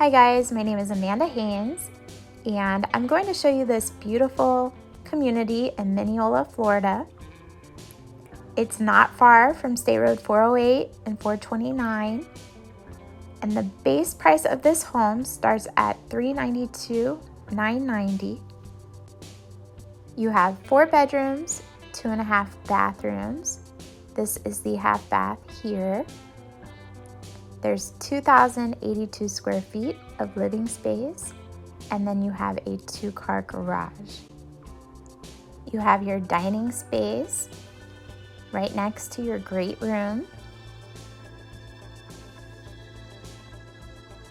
Hi guys, my name is Amanda Haynes, and I'm going to show you this beautiful community in Minneola, Florida. It's not far from State Road 408 and 429, and the base price of this home starts at $392,990. You have 4 bedrooms, 2.5 bathrooms. This is the half bath here. There's 2,082 square feet of living space, and then you have a 2-car garage. You have your dining space right next to your great room.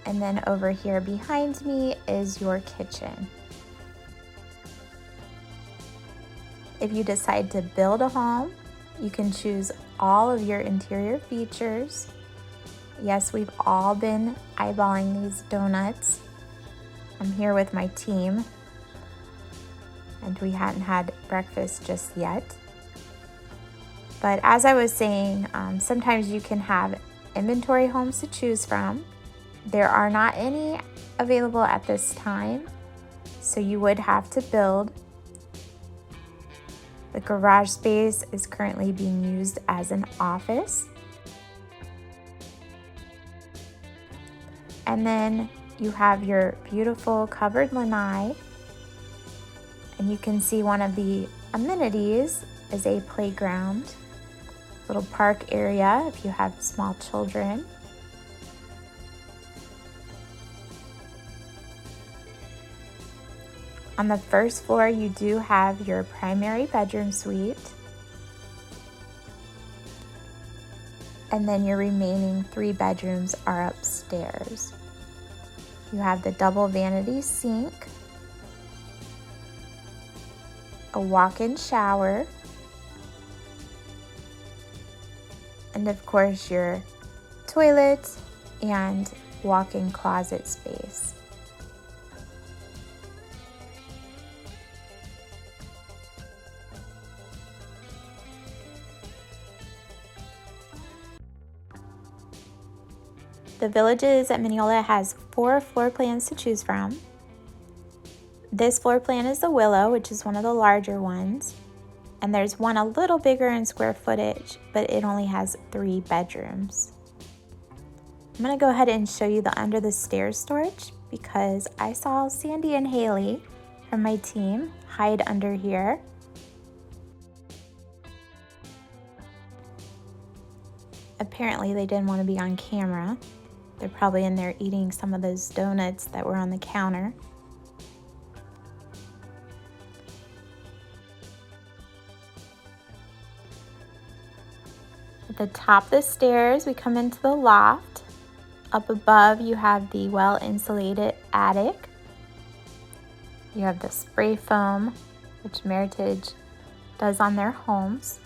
And then over here behind me is your kitchen. If you decide to build a home, you can choose all of your interior features. Yes, we've all been eyeballing these donuts. I'm here with my team, and we hadn't had breakfast just yet. But as I was saying, sometimes you can have inventory homes to choose from. There are not any available at this time, so you would have to build. The garage space is currently being used as an office. And then you have your beautiful covered lanai, and you can see one of the amenities is a playground, little park area if you have small children. On the first floor, you do have your primary bedroom suite, and then your remaining 3 bedrooms are upstairs. You have the double vanity sink, a walk-in shower, and of course your toilet and walk-in closet space. The Villages at Minneola has 4 floor plans to choose from. This floor plan is the Willow, which is one of the larger ones. And there's one a little bigger in square footage, but it only has 3 bedrooms. I'm gonna go ahead and show you the under the stairs storage because I saw Sandy and Haley from my team hide under here. Apparently they didn't want to be on camera. They're probably in there eating some of those donuts that were on the counter. At the top of the stairs, we come into the loft. Up above, you have the well-insulated attic. You have the spray foam, which Meritage does on their homes.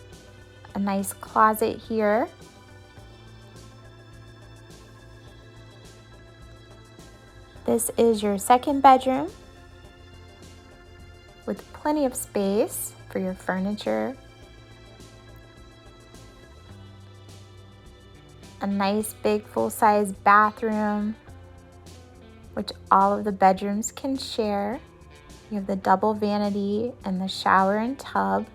A nice closet here. This is your second bedroom with plenty of space for your furniture. A nice big full-size bathroom, which all of the bedrooms can share. You have the double vanity and the shower and tub.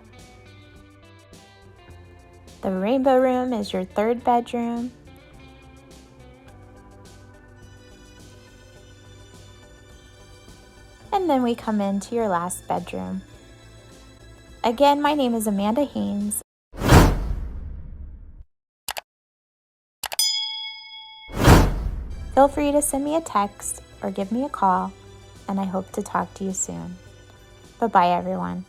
The rainbow room is your third bedroom. And then we come into your last bedroom. Again, my name is Amanda Haynes. Feel free to send me a text or give me a call, and I hope to talk to you soon. Bye-bye, everyone.